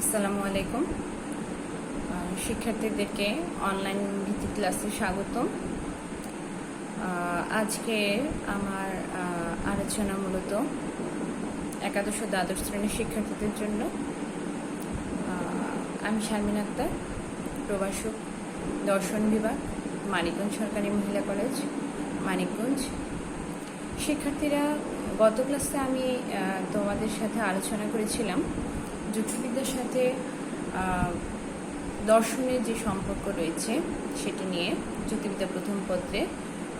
আসসালামু আলাইকুম। শিক্ষার্থীদেরকে অনলাইন ভিত্তিক ক্লাসে স্বাগতম। আজকে আমার আলোচনা মূলত একাদশ ও দ্বাদশ শ্রেণীর শিক্ষার্থীদের জন্য। আমি শারমিন আক্তার, প্রভাষক, দর্শন বিভাগ, মানিকগঞ্জ সরকারি মহিলা কলেজ, মানিকগঞ্জ। শিক্ষার্থীরা, গত ক্লাসে আমি তোমাদের সাথে আলোচনা করেছিলাম যুক্তিবিদ্যার সাথে দর্শনের যে সম্পর্ক রয়েছে সেটি নিয়ে, যুক্তিবিদ্যা প্রথম পত্রে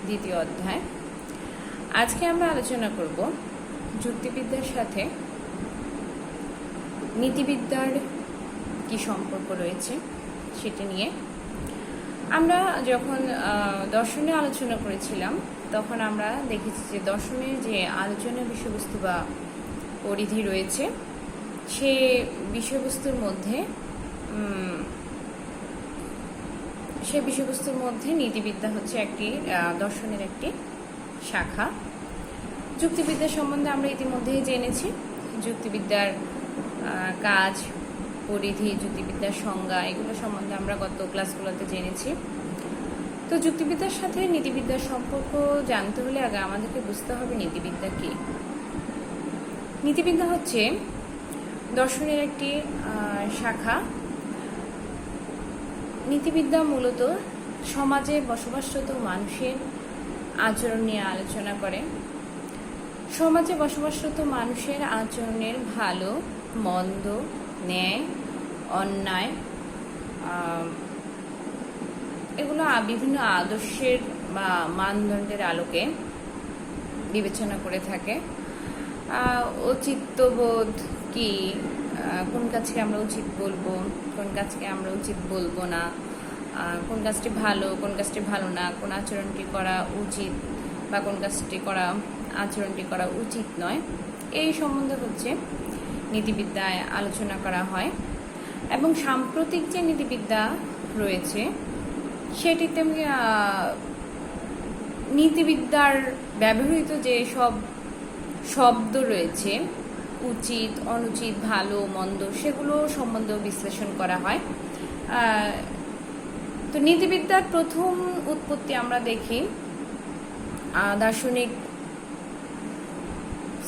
দ্বিতীয় অধ্যায়। আজকে আমরা আলোচনা করব যুক্তিবিদ্যার সাথে নীতিবিদ্যার কি সম্পর্ক রয়েছে সেটি নিয়ে। আমরা যখন দর্শনে আলোচনা করেছিলাম তখন আমরা দেখেছি যে দর্শনের যে আলোচনার বিষয়বস্তু বা পরিধি রয়েছে সে বিষয়বস্তুর মধ্যে নীতিবিদ্যা হচ্ছে একটি দর্শনের একটি শাখা। যুক্তিবিদ্যা সম্বন্ধে আমরা ইতিমধ্যেই জেনেছি। যুক্তিবিদ্যার কাজ, পরিধি, যুক্তিবিদ্যার সংজ্ঞা, এগুলো সম্বন্ধে আমরা গত ক্লাসগুলোতে জেনেছি। তো যুক্তিবিদ্যার সাথে নীতিবিদ্যার সম্পর্ক জানতে হলে আগে আমাদেরকে বুঝতে হবে নীতিবিদ্যা কি। নীতিবিদ্যা হচ্ছে দর্শনের একটি শাখা। নীতিবিদ্যা মূলত সমাজে বসবাসরত মানুষের আচরণ নিয়ে আলোচনা করে। সমাজে বসবাসরত মানুষের আচরণের ভালো মন্দ, ন্যায় অন্যায়, এগুলো বিভিন্ন আদর্শের বা মানদণ্ডের আলোকে বিবেচনা করে থাকে। অচিত্যবোধ কি, কোন কাজকে আমরা উচিত বলবো, কোন কাজকে আমরা উচিত বলবো না, কোন কাজটি ভালো, কোন কাজটি ভালো না, কোন আচরণটি করা উচিত বা কোন আচরণটি করা উচিত নয়, এই সম্বন্ধে হচ্ছে নীতিবিদ্যায় আলোচনা করা হয়। এবং সাম্প্রতিক যে নীতিবিদ্যা রয়েছে সেটিতে নীতিবিদ্যার ব্যবহৃত যে সব শব্দ রয়েছে, উচিত, অনুচিত, ভালো মন্দ, সেগুলো সম্বন্ধেও বিশ্লেষণ করা হয়। তো নীতিবিদ্যার প্রথম উৎপত্তি আমরা দেখি দার্শনিক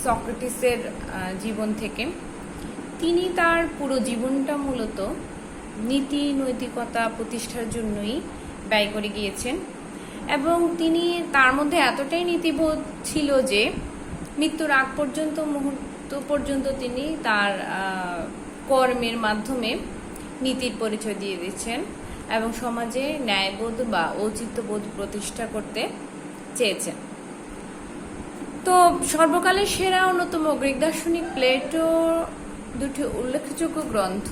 সক্রেটিসের জীবন থেকে। তিনি তার পুরো জীবনটা মূলত নীতি নৈতিকতা প্রতিষ্ঠার জন্যই ব্যয় করে গিয়েছেন, এবং তিনি তার মধ্যে এতটাই নীতিবোধ ছিল যে মৃত্যুর আগ পর্যন্ত মুহূর্ত পর্যন্ত তিনি তার কর্মের মাধ্যমে নীতির পরিচয় দিয়ে দিচ্ছেন এবং সমাজে ন্যায়বোধ বা ঔচিত্যবোধ প্রতিষ্ঠা করতে চেয়েছেন। তো সর্বকালের সেরা অন্যতম গ্রিক দার্শনিক প্লেটো দুটি উল্লেখযোগ্য গ্রন্থ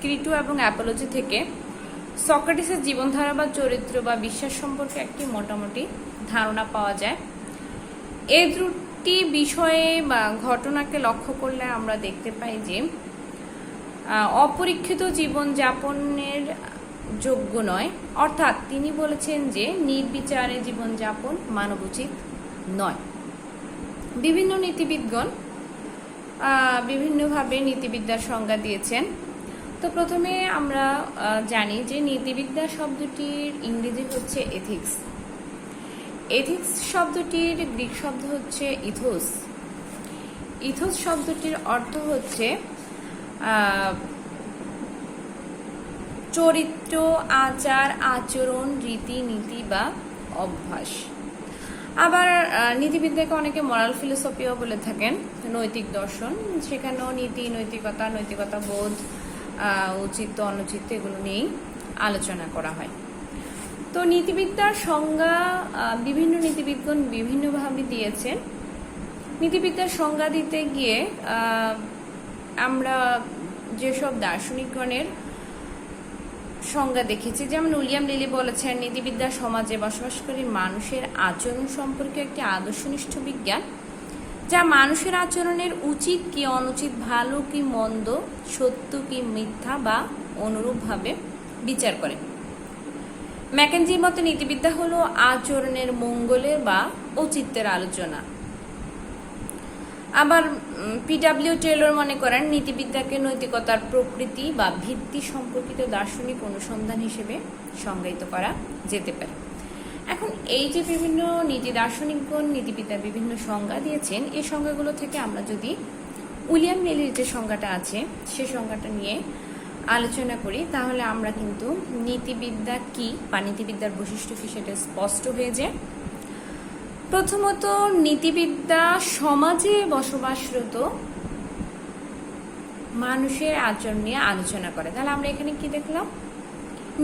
ক্রিটো এবং অ্যাপোলজি থেকে সক্রেটিসের জীবনধারা বা চরিত্র বা বিশ্বাস সম্পর্কে একটি মোটামুটি ধারণা পাওয়া যায়। এই দুটি বিষয়ে বা ঘটনাকে লক্ষ্য করলে আমরা দেখতে পাই যে অপরীক্ষিত জীবন যাপনের যোগ্য নয়, অর্থাৎ তিনি বলেছেন যে নির্বিচারে জীবনযাপন মানবোচিত নয়। বিভিন্ন নীতিবিদগণ বিভিন্নভাবে নীতিবিদ্যার সংজ্ঞা দিয়েছেন। তো প্রথমে আমরা জানি যে নীতিবিদ্যা শব্দটির ইংরেজি হচ্ছে এথিক্স। এথিক্স শব্দটির গ্রিক শব্দ হচ্ছে ইথোস। ইথোস শব্দটির অর্থ হচ্ছে চরিত্র, আচার, আচরণ, রীতিনীতি বা অভ্যাস। আবার নীতিবিদ্যাকে অনেকে মোরাল ফিলোসফিও বলে থাকেন, নৈতিক দর্শন। সেখানেও নীতি, নৈতিকতা বোধ, উচিত অনুচিত, এগুলো নিয়েই আলোচনা করা হয়। তো নীতিবিদ্যার সংজ্ঞা বিভিন্ন নীতিবিদগণ বিভিন্নভাবে দিয়েছেন। নীতিবিদ্যার সংজ্ঞা দিতে গিয়ে আমরা যেসব দার্শনিকগণের সংজ্ঞা দেখেছি, যেমন উইলিয়াম লিলি বলেছেন নীতিবিদ্যা সমাজে বসবাসকারী মানুষের আচরণ সম্পর্কে একটি আদর্শনিষ্ঠ বিজ্ঞান, যা মানুষের আচরণের উচিত কি অনুচিত, ভালো কি মন্দ, সত্য কি মিথ্যা বা অনুরূপভাবে বিচার করে। ম্যাকেনজির মতে নীতিবিদ্যা হলো আচরণের মঙ্গলের বা ঔচিত্যের আলোচনা। আবার পিডাব্লিউ টেলর মনে করেন নীতিবিদ্যাকে নৈতিকতার প্রকৃতি বা ভিত্তি সম্পর্কিত দার্শনিক অনুসন্ধান হিসেবে সংজ্ঞায়িত করা যেতে পারে। এখন এই যে বিভিন্ন নীতি দার্শনিকগণ নীতিবিদ্যার বিভিন্ন সংজ্ঞা দিয়েছেন, এই সংজ্ঞাগুলো থেকে আমরা যদি উইলিয়াম মিলির যে সংজ্ঞাটা আছে সে সংজ্ঞাটা নিয়ে আলোচনা করি, তাহলে আমরা কিন্তু নীতিবিদ্যা কি বা নীতিবিদ্যার বৈশিষ্ট্য কি সেটা স্পষ্ট হয়ে যায়। প্রথমত, নীতিবিদ্যা সমাজে বসবাসরত মানুষের আচরণ নিয়ে আলোচনা করে। তাহলে আমরা এখানে কি দেখলাম?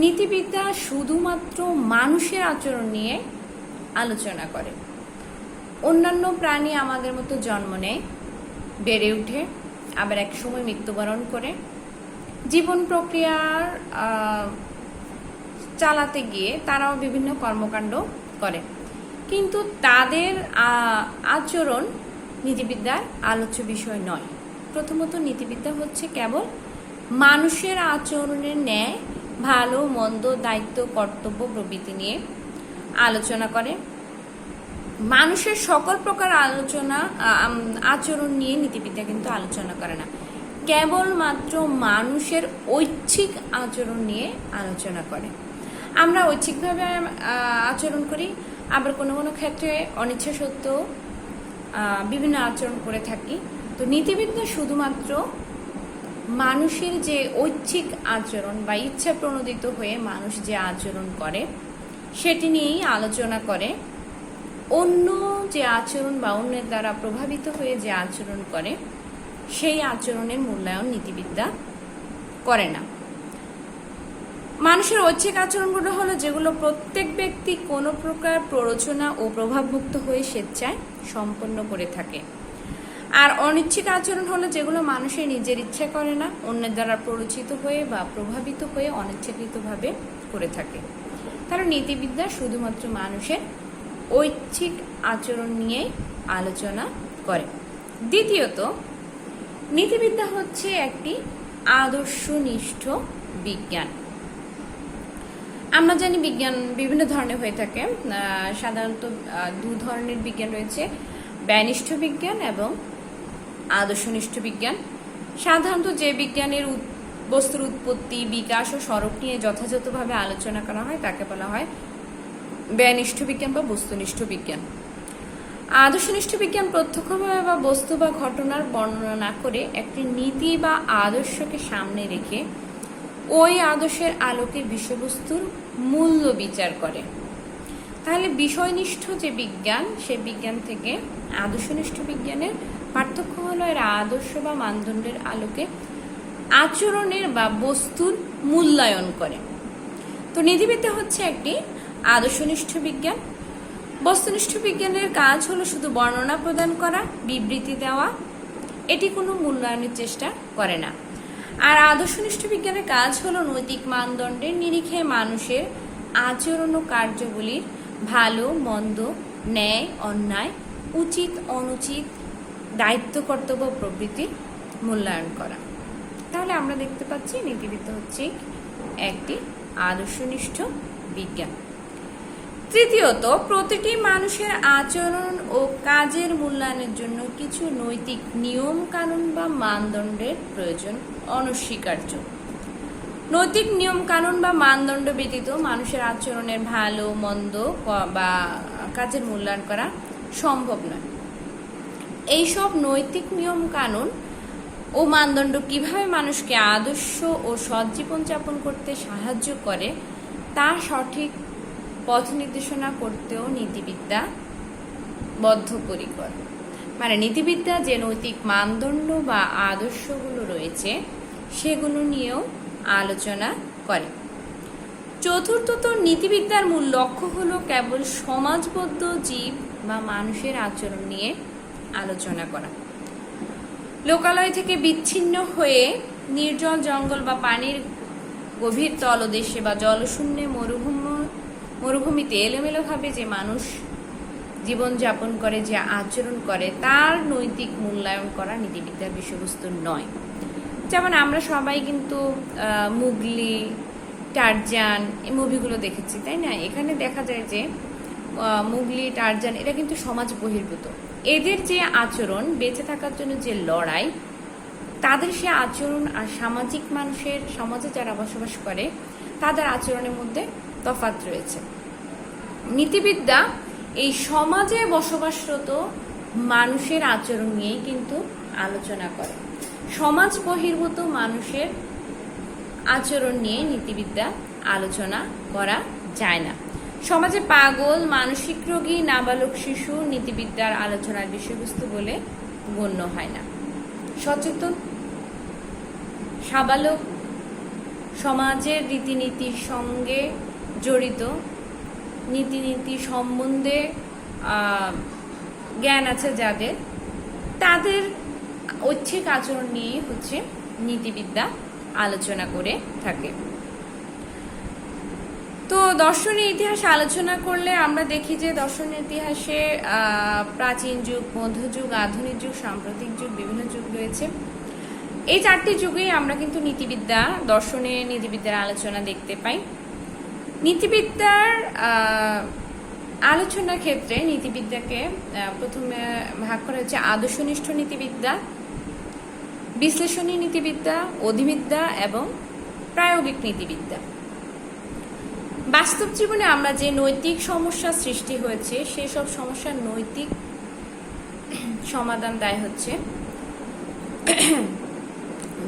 নীতিবিদ্যা শুধুমাত্র মানুষের আচরণ নিয়ে আলোচনা করে। অন্যান্য প্রাণী আমাদের মতো জন্ম নেয়, বেড়ে ওঠে, আবার এক সময় মৃত্যুবরণ করে, জীবন প্রক্রিয়ার চালাতে গিয়ে তারাও বিভিন্ন কর্মকাণ্ড করে, কিন্তু তাদের আচরণ নীতিবিদ্যার আলোচ্য বিষয় নয়। প্রথমত, নীতিবিদ্যা হচ্ছে কেবল মানুষের আচরণের ন্যায় ভালো মন্দ, দায়িত্ব, কর্তব্য প্রভৃতি নিয়ে আলোচনা করে। মানুষের সকল প্রকার আচরণ নিয়ে নীতিবিদ্যা কিন্তু আলোচনা করে না, কেবলমাত্র মানুষের ঐচ্ছিক আচরণ নিয়ে আলোচনা করে। আমরা ঐচ্ছিকভাবে আচরণ করি, আবার কোনো কোনো ক্ষেত্রে অনিচ্ছা সত্ত্বেও বিভিন্ন আচরণ করে থাকি। তো নীতিবিদ্যা শুধুমাত্র মানুষের যে ঐচ্ছিক আচরণ বা ইচ্ছা প্রণোদিত হয়ে মানুষ যে আচরণ করে সেটি নিয়েই আলোচনা করে। অন্য যে আচরণ বা অন্যের দ্বারা প্রভাবিত হয়ে যে আচরণ করে সেই আচরণের মূল্যায়ন নীতিবিদ্যা করে না। মানুষের ঐচ্ছিক আচরণগুলো হলো যেগুলো প্রত্যেক ব্যক্তি কোনো প্রকার প্ররোচনা ও প্রভাবমুক্ত হয়ে স্বেচ্ছায় সম্পন্ন করে থাকে। আর অনিচ্ছিক আচরণ হলো যেগুলো মানুষের নিজের ইচ্ছা করে না, অন্যের দ্বারা প্ররোচিত হয়ে বা প্রভাবিত হয়ে অনিচ্ছাকৃতভাবে করে থাকে। কারণ নীতিবিদ্যা শুধুমাত্র মানুষের ঐচ্ছিক আচরণ নিয়ে আলোচনা করে। দ্বিতীয়ত, নীতিবিদ্যা হচ্ছে একটি আদর্শনিষ্ঠ বিজ্ঞান। আমরা জানি বিজ্ঞান বিভিন্ন ধরনের হয়ে থাকে। সাধারণত দু ধরনের বিজ্ঞান রয়েছে, ব্যয়নিষ্ঠ বিজ্ঞান এবং আদর্শনিষ্ঠ বিজ্ঞান। সাধারণত যে বিজ্ঞানের বস্তুর উৎপত্তি, বিকাশ ও স্বরূপ নিয়ে যথাযথভাবে আলোচনা করা হয় তাকে বলা হয় ব্যয়নিষ্ঠ বিজ্ঞান বা বস্তুনিষ্ঠ বিজ্ঞান। আদর্শনিষ্ঠ বিজ্ঞান প্রত্যক্ষভাবে বা বস্তু বা ঘটনার বর্ণনা না করে একটি নীতি বা আদর্শকে সামনে রেখে ওই আদর্শের আলোকে বিষয়বস্তুর মূল্য বিচার করে। তাহলে বিষয়নিষ্ঠ যে বিজ্ঞান, সে বিজ্ঞান থেকে আদর্শনিষ্ঠ বিজ্ঞানের পার্থক্য হলো এর আদর্শ বা মানদণ্ডের আলোকে আচরণের বা বস্তুর মূল্যায়ন করে। তো নীতিবিদ্যা হচ্ছে একটি আদর্শনিষ্ঠ বিজ্ঞান। বস্তুনিষ্ঠ বিজ্ঞানের কাজ হলো শুধু বর্ণনা প্রদান করা, বিবৃতি দেওয়া, এটি কোনো মূল্যায়নের চেষ্টা করে না। আর আদর্শনিষ্ঠ বিজ্ঞানের কাজ হলো নৈতিক মানদণ্ডের নিরিখে মানুষের আচরণ ও কার্যগুলির ভালো মন্দ, ন্যায় অন্যায়, উচিত অনুচিত, দায়িত্ব কর্তব্য প্রভৃতি মূল্যায়ন করা। তাহলে আমরা দেখতে পাচ্ছি নীতিবিদ্যা হচ্ছে একটি আদর্শনিষ্ঠ বিজ্ঞান। তৃতীয়ত, প্রতিটি মানুষের আচরণ ও কাজের মূল্যায়নের জন্য কিছু নৈতিক নিয়ম কানুন বা মানদণ্ডের প্রয়োজন অনস্বীকার্য। নৈতিক নিয়ম কানুন বা মানদণ্ড ব্যতীত মানুষের আচরণের ভালো মন্দ বা কাজের মূল্যায়ন করা সম্ভব নয়। এইসব নৈতিক নিয়ম কানুন ও মানদণ্ড কিভাবে মানুষকে আদর্শ ও সৎ জীবনযাপন করতে সাহায্য করে তা সঠিক পথ নির্দেশনা করতেও নীতিবিদ্যা বদ্ধপরিকর। মানে নীতিবিদ্যা যে নৈতিক মানদণ্ড বা আদর্শগুলো রয়েছে সেগুলো নিয়েও আলোচনা করে। চতুর্থত, নীতিবিদ্যার মূল লক্ষ্য হলো কেবল সমাজবদ্ধ জীব বা মানুষের আচরণ নিয়ে আলোচনা করা। লোকালয় থেকে বিচ্ছিন্ন হয়ে নির্জন জঙ্গল বা পানির গভীর তলদেশে বা জলশূন্যে মরুভূমিতে এলোমেলোভাবে যে মানুষ জীবনযাপন করে, যে আচরণ করে, তার নৈতিক মূল্যায়ন করা নীতিবিদ্যার বিষয়বস্তু নয়। যেমন আমরা সবাই কিন্তু মুগলি, টারজান এই মুভিগুলো দেখেছি, তাই না? এখানে দেখা যায় যে মুগলি, টারজান এরা কিন্তু সমাজ বহির্ভূত, এদের যে আচরণ, বেঁচে থাকার জন্য যে লড়াই, তাদের সে আচরণ আর সামাজিক মানুষের, সমাজে যারা বসবাস করে তাদের আচরণের মধ্যে তফাৎ রয়েছে। নীতিবিদ্যা এই সমাজে বসবাসরত মানুষের আচরণ নিয়েই কিন্তু আলোচনা করে। সমাজ বহির্ভূত মানুষের আচরণ নিয়ে নীতিবিদ্যা আলোচনা করা যায় না। সমাজে পাগল, মানসিক রোগী, নাবালক শিশু নীতিবিদ্যার আলোচনার বিষয়বস্তু বলে গণ্য হয় না। সচেতন সাবালক, সমাজের রীতিনীতির সঙ্গে জড়িত, নীতিনীতি সম্বন্ধে জ্ঞান আছে যাদের, তাদের ঐচ্ছিক আচরণ নিয়ে হচ্ছে নীতিবিদ্যা আলোচনা করে থাকে। তো দর্শনের ইতিহাস আলোচনা করলে আমরা দেখি যে দর্শনের ইতিহাসে প্রাচীন যুগ, মধ্যযুগ, আধুনিক যুগ, সাম্প্রতিক যুগ, বিভিন্ন যুগ রয়েছে। এই 4টি যুগেই আমরা কিন্তু নীতিবিদ্যার আলোচনা দেখতে পাই। নীতিবিদ্যার আলোচনার ক্ষেত্রে নীতিবিদ্যাকে প্রথমে ভাগ করা হচ্ছে আদর্শনিষ্ঠ নীতিবিদ্যা, বিশ্লেষণী নীতিবিদ্যা, অধিবিদ্যা এবং প্রায়োগিক নীতিবিদ্যা। বাস্তব জীবনে আমরা যে নৈতিক সমস্যা সৃষ্টি হয়েছে সেসব সমস্যার নৈতিক সমাধান দেয় হচ্ছে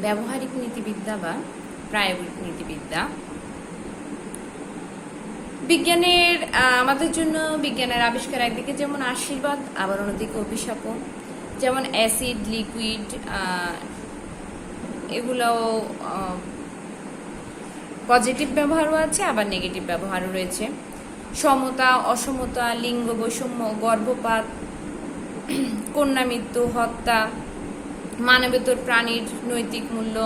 ব্যবহারিক নীতিবিদ্যা বা প্রায়োগিক নীতিবিদ্যা। বিজ্ঞানের আমাদের জন্য বিজ্ঞানের আবিষ্কার একদিকে যেমন আশীর্বাদ, আবার অন্যদিকে অভিশাপও। যেমন অ্যাসিড, লিকুইড, এগুলোও পজিটিভ ব্যবহারও আছে, আবার নেগেটিভ ব্যবহারও রয়েছে। সমতা, অসমতা, লিঙ্গ বৈষম্য, গর্ভপাত, কন্যা মৃত্যু, হত্যা, মানবেতর প্রাণীর নৈতিক মূল্য,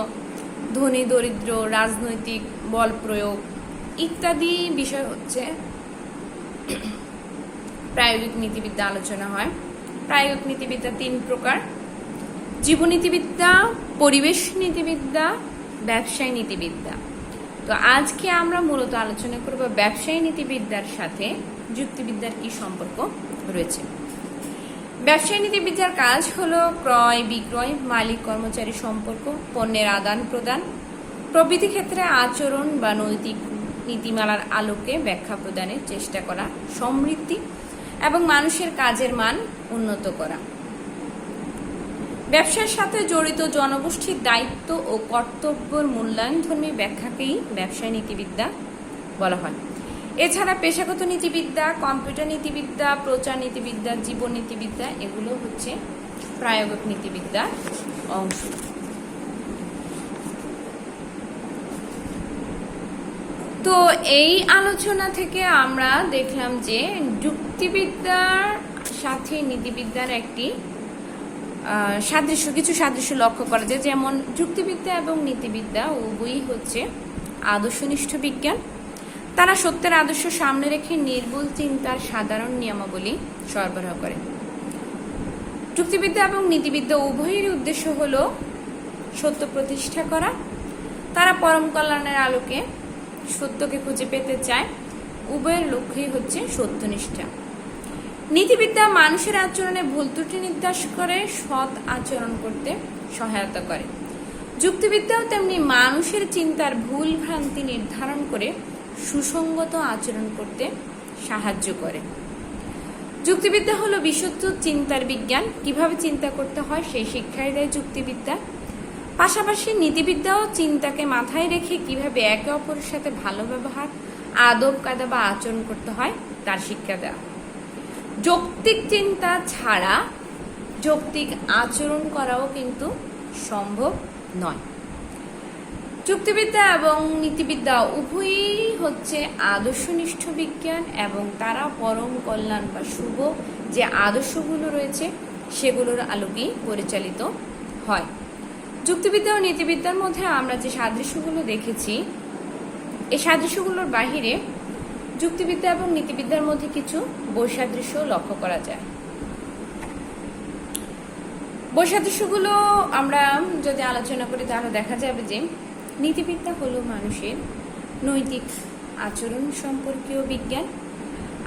ধনী দরিদ্র, রাজনৈতিক বল প্রয়োগ ইত্যাদি বিষয় হচ্ছে প্রায়োগিক নীতিবিদ্যা আলোচনা হয়। প্রায়োগিক নীতিবিদ্যা 3 প্রকার: জীবনীতিবিদ্যা, পরিবেশ নীতিবিদ্যা, ব্যবসায় নীতিবিদ্যা। তো আজকে আমরা মূলত আলোচনা করব ব্যবসায়ী নীতিবিদ্যার সাথে যুক্তিবিদ্যার কি সম্পর্ক রয়েছে। ব্যবসায়ী নীতিবিদ্যার কাজ হলো ক্রয় বিক্রয়, মালিক কর্মচারী সম্পর্ক, পণ্যের আদান প্রদান প্রভৃতি ক্ষেত্রে আচরণ বা নৈতিক নীতিমালার আলোকে ব্যাখ্যা প্রদানের চেষ্টা করা, সমৃদ্ধি এবং মানুষের কাজের মান উন্নত করা। ব্যবসার সাথে জড়িত জনগোষ্ঠীর দায়িত্ব ও কর্তব্যের মূল্যায়নধর্মী ব্যাখ্যাকেই ব্যবসায় নীতিবিদ্যা বলা হয়। এছাড়া পেশাগত নীতিবিদ্যা, কম্পিউটার নীতিবিদ্যা, প্রচার নীতিবিদ্যা, জীবন নীতিবিদ্যা এগুলো হচ্ছে প্রায়োগিক নীতিবিদ্যার অংশ। তো এই আলোচনা থেকে আমরা দেখলাম যে যুক্তিবিদ্যার সাথে নীতিবিদ্যার একটি কিছু সাদৃশ্য লক্ষ্য করা যায়। যেমন যুক্তিবিদ্যা এবং নীতিবিদ্যা উভয়ই হচ্ছে আদর্শনিষ্ঠ বিজ্ঞান। তারা সত্যের আদর্শ সামনে রেখে নির্ভুল চিন্তার সাধারণ নিয়মাবলী সরবরাহ করে। যুক্তিবিদ্যা এবং নীতিবিদ্যা উভয়েরই উদ্দেশ্য হল সত্য প্রতিষ্ঠা করা। তারা পরম কল্যাণের আলোকে সত্যকে খুঁজে পেতে চায়। উভয়ের লক্ষ্যই হচ্ছে সত্যনিষ্ঠা। নীতিবিদ্যা মানুষের আচরণে ভুল ত্রুটি নির্দেশ করে, সৎ আচরণ করতে সহায়তা করে। যুক্তিবিদ্যাও তেমনি মানুষের চিন্তার ভুল ভ্রান্তি নির্ধারণ করে সুসংগত আচরণ করতে সাহায্য করে। যুক্তিবিদ্যা হলো বিশুদ্ধ চিন্তার বিজ্ঞান। কিভাবে চিন্তা করতে হয় সেই শিক্ষাই দেয় যুক্তিবিদ্যা। পাশাপাশি নীতিবিদ্যাও চিন্তাকে মাথায় রেখে কিভাবে একে অপরের সাথে ভালো ব্যবহার, আদব কায়দা বা আচরণ করতে হয় তার শিক্ষা দেওয়া। যৌক্তিক চিন্তা ছাড়া যৌক্তিক আচরণ করাও কিন্তু সম্ভব নয়। যুক্তিবিদ্যা এবং নীতিবিদ্যা উভয়ই হচ্ছে আদর্শনিষ্ঠ বিজ্ঞান এবং তারা পরম কল্যাণ বা শুভ যে আদর্শগুলো রয়েছে সেগুলোর আলোকেই পরিচালিত হয়। যুক্তিবিদ্যা ও নীতিবিদ্যার মধ্যে আমরা যে সাদৃশ্যগুলো দেখেছি, এই সাদৃশ্যগুলোর বাহিরে যুক্তিবিদ্যা এবং নীতিবিদ্যার মধ্যে কিছু বৈসাদৃশ্য লক্ষ্য করা যায়। বৈসাদৃশ্যগুলো আমরা যদি আলোচনা করি তাহলে দেখা যাবে যে নীতিবিদ্যা হলো মানুষের নৈতিক আচরণ সম্পর্কীয় বিজ্ঞান,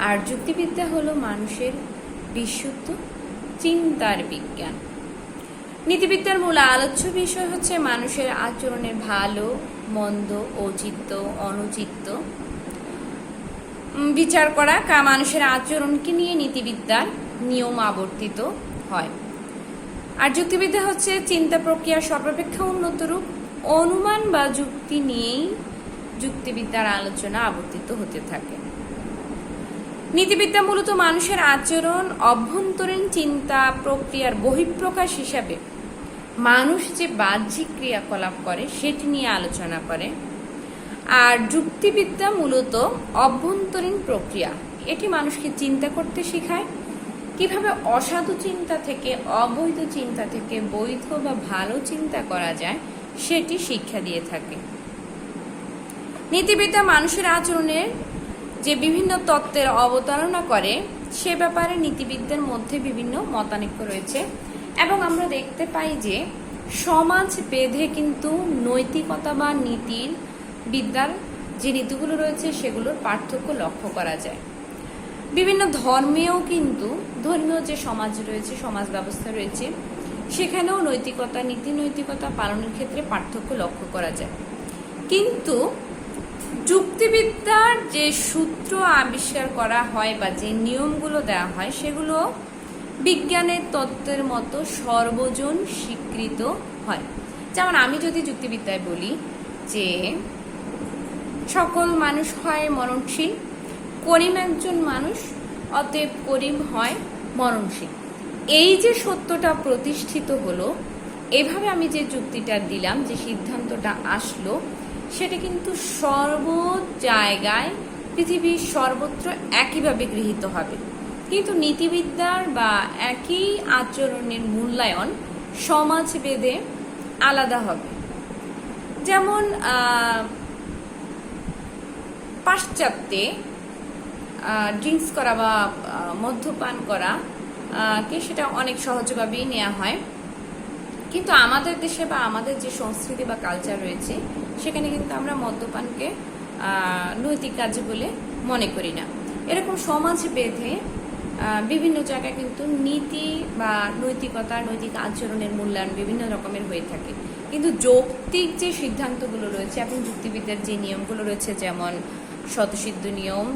আর যুক্তিবিদ্যা হলো মানুষের বিশুদ্ধ চিন্তার বিজ্ঞান। নীতিবিদ্যার মূল আলোচ্য বিষয় হচ্ছে মানুষের আচরণের ভালো মন্দ, ঔচিত্য অনুচিত্য বিচার করা। মানুষের আচরণকে নিয়ে নীতিবিদ্যার নিয়ম আবর্তিত হয়। আর যুক্তিবিদ্যা হচ্ছে চিন্তা প্রক্রিয়ার সর্বাপেক্ষা উন্নত রূপ। অনুমান বা যুক্তি নিয়েই যুক্তিবিদ্যার আলোচনা আবর্তিত হতে থাকে। নীতিবিদ্যা মূলত মানুষের আচরণ, অভ্যন্তরীণ চিন্তা প্রক্রিয়ার বহিঃপ্রকাশ হিসাবে মানুষ যে বাহ্যিক ক্রিয়াকলাপ করে সেটি নিয়ে আলোচনা করে। আর যুক্তিবিদ্যা মূলত অভ্যন্তরীণ প্রক্রিয়া, এটি মানুষকে চিন্তা করতে শেখায়, কিভাবে অসাধু চিন্তা থেকে, অবৈধ চিন্তা থেকে বৈধ বা ভালো চিন্তা করা যায় সেটি শিক্ষা দিয়ে থাকে। নীতিবিদ্যা মানুষের আচরণের যে বিভিন্ন তত্ত্বের অবতারণা করে সে ব্যাপারে নীতিবিদ্যার মধ্যে বিভিন্ন মতানৈক্য রয়েছে। এবং আমরা দেখতে পাই যে সমাজ বেঁধে কিন্তু নৈতিকতা বা নীতির বিদ্যার যে নীতিগুলো রয়েছে সেগুলোর পার্থক্য লক্ষ্য করা যায়। বিভিন্ন ধর্মেও কিন্তু ধর্মীয় যে সমাজ রয়েছে, সমাজ ব্যবস্থা রয়েছে, সেখানেও নৈতিকতা, নীতি নৈতিকতা পালনের ক্ষেত্রে পার্থক্য লক্ষ্য করা যায়। কিন্তু যুক্তিবিদ্যার যে সূত্র আবিষ্কার করা হয় বা যে নিয়মগুলো দেওয়া হয় সেগুলো বিজ্ঞানের তত্ত্বের মতো সর্বজন স্বীকৃত হয়। যেমন আমি যদি যুক্তিবিদ্যায় বলি যে সকল মানুষ হয় মরণশীল, করিম একজন মানুষ, অতএব করিম হয় মরণশীল, এই যে সত্যটা প্রতিষ্ঠিত হলো, এভাবে আমি যে যুক্তিটা দিলাম, যে সিদ্ধান্তটা আসলো, সেটা কিন্তু সর্ব জায়গায় পৃথিবীর সর্বত্র একইভাবে গৃহীত হবে। কিন্তু নীতিবিদ্যার বা একই আচরণের মূল্যায়ন সমাজভেদে আলাদা হবে। যেমন পাশ্চাত্যে ড্রিঙ্কস করা বা মদ্যপান করা কে সেটা অনেক সহজভাবেই নেওয়া হয়, কিন্তু আমাদের দেশে বা আমাদের যে সংস্কৃতি বা কালচার রয়েছে সেখানে কিন্তু আমরা মদ্যপানকে নৈতিক কাজ বলে মনে করি না। এরকম সমাজ বেঁধে বিভিন্ন জায়গায় কিন্তু নীতি বা নৈতিকতা, নৈতিক আচরণের মূল্যায়ন বিভিন্ন রকমের হয়ে থাকে। কিন্তু যৌক্তিক যে সিদ্ধান্তগুলো রয়েছে এবং যুক্তিবিদ্যার যে নিয়মগুলো রয়েছে, যেমন স্বতঃসিদ্ধ নিয়ম,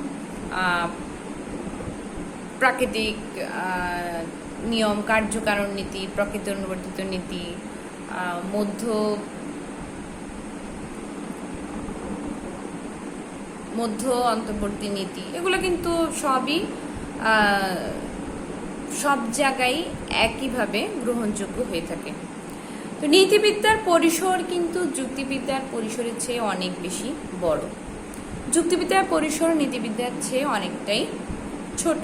প্রাকৃতিক নিয়ম, কার্যকারণ নীতি, প্রকৃতি অনুবর্তিত নীতি, মধ্য অন্তর্বর্তী নীতি, এগুলো কিন্তু সবই সব জায়গায় একইভাবে গ্রহণযোগ্য হয়ে থাকে। তো নীতিবিদ্যার পরিসর কিন্তু যুক্তিবিদ্যার পরিসরের চেয়ে অনেক বেশি বড়। যুক্তিবিদ্যার পরিসর নীতিবিদ্যার চেয়ে অনেকটাই ছোট।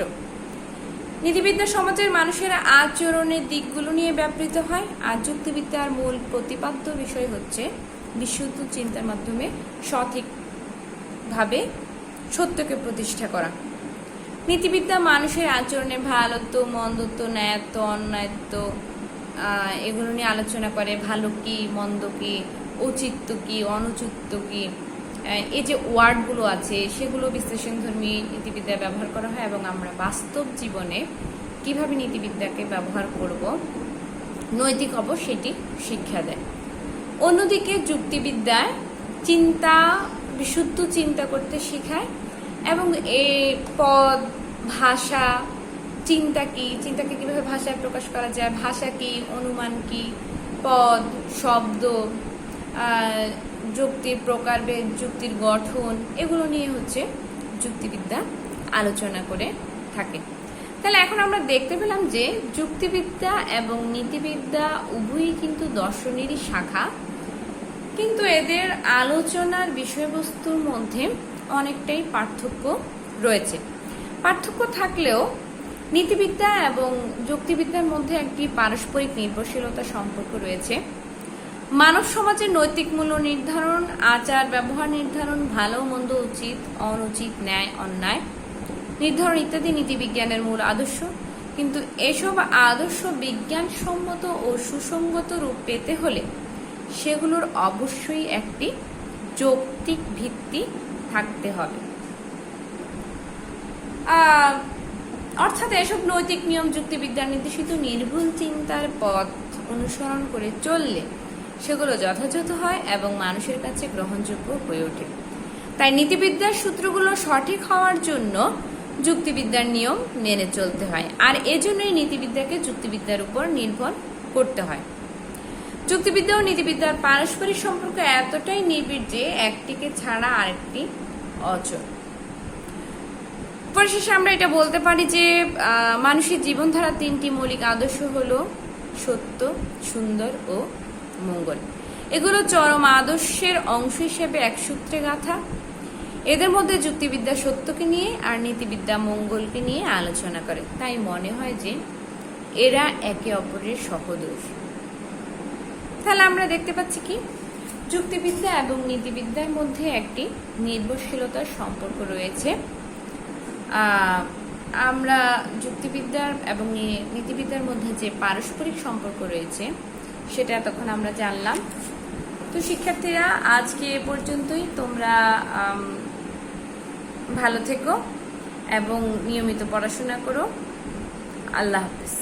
নীতিবিদ্যা সমাজের মানুষের আচরণের দিকগুলো নিয়ে ব্যবহৃত হয়, আর যুক্তিবিদ্যার মূল প্রতিপাদ্য বিষয় হচ্ছে বিশুদ্ধ চিন্তার মাধ্যমে সঠিকভাবে সত্যকে প্রতিষ্ঠা করা। নীতিবিদ্যা মানুষের আচরণের ভালোত্ব, মন্দত্ব, ন্যায়ত্ব, অন্যায়ত্ব এগুলো নিয়ে আলোচনা করে। ভালো কি, মন্দ কি, ঔচিত্য কি, অনুচিত্য কি, এই যে ওয়ার্ডগুলো আছে সেগুলো বিশ্লেষণধর্মী নীতিবিদ্যায় ব্যবহার করা হয় এবং আমরা বাস্তব জীবনে কিভাবে নীতিবিদ্যাকে ব্যবহার করব, নৈতিক হব, সেটি শিক্ষা দেয়। অন্যদিকে যুক্তিবিদ্যায় চিন্তা, বিশুদ্ধ চিন্তা করতে শেখায় এবং এই পদ, ভাষা, চিন্তা কি, চিন্তাকে কিভাবে ভাষায় প্রকাশ করা যায়, ভাষা কি, অনুমান কি, পদ, শব্দ, যুক্তির প্রকারভেদ, যুক্তির গঠন, এগুলো নিয়ে হচ্ছে যুক্তিবিদ্যা আলোচনা করে থাকে। তাহলে এখন আমরা দেখতে পেলাম যে যুক্তিবিদ্যা এবং নীতিবিদ্যা উভয়ই কিন্তু দর্শনেরই শাখা, কিন্তু এদের আলোচনার বিষয়বস্তুর মধ্যে অনেকটাই পার্থক্য রয়েছে। পার্থক্য থাকলেও নীতিবিদ্যা এবং যুক্তিবিদ্যার মধ্যে একটি পারস্পরিক নির্ভরশীলতা সম্পর্ক রয়েছে। মানব সমাজের নৈতিক মূল্য নির্ধারণ, আচার ব্যবহার নির্ধারণ, ভালো মন্দ, উচিত অনুচিত, ন্যায় অন্যায় নির্ধারণ ইত্যাদি নীতিবিজ্ঞানের মূল আদর্শ। কিন্তু এসব আদর্শ বিজ্ঞানসম্মত ও সুসংগত রূপ পেতে হলে সেগুলোর অবশ্যই একটি যৌক্তিক ভিত্তি থাকতে হবে। অর্থাৎ এসব নৈতিক নিয়ম যুক্তিবিদ্যার নির্দেশিত নির্ভুল চিন্তার পথ অনুসরণ করে চললে সেগুলো যথাযথ হয় এবং মানুষের কাছে গ্রহণযোগ্য হয়ে ওঠে। তাই নীতিবিদ্যার সূত্রগুলো সঠিক হওয়ার জন্য যুক্তিবিদ্যার নিয়ম মেনে চলতে হয়, আর এজন্যই নীতিবিদ্যাকে যুক্তিবিদ্যার উপর নির্ভর করতে হয়। যুক্তিবিদ্যা ও নীতিবিদ্যার পারস্পরিক সম্পর্ক এতটাই নিবিড় যে একটিকে ছাড়া আরেকটি অচল। পরিশেষে আমরা এটা বলতে পারি যে মানুষের জীবনধারার তিনটি মৌলিক আদর্শ হলো সত্য, সুন্দর ও মঙ্গল। এগুলো চরম আদর্শের অংশ হিসেবে এক সূত্রে গাঁথা। এদের মধ্যে যুক্তিবিদ্যা সত্যকে নিয়ে আর নীতিবিদ্যা মঙ্গলকে নিয়ে আলোচনা করে। তাই মনে হয় যে এরা একে অপরের সহোদর। তাহলে আমরা দেখতে পাচ্ছি কি যুক্তিবিদ্যা এবং নীতিবিদ্যার মধ্যে একটি নির্ভরশীলতার সম্পর্ক রয়েছে। আমরা যুক্তিবিদ্যার এবং নীতিবিদ্যার মধ্যে যে পারস্পরিক সম্পর্ক রয়েছে সেটা তখন আমরা জানলাম। তো শিক্ষার্থীরা, আজকে এ পর্যন্তই। তোমরা ভালো থেকো এবং নিয়মিত পড়াশোনা করো। আল্লাহ হাফেজ।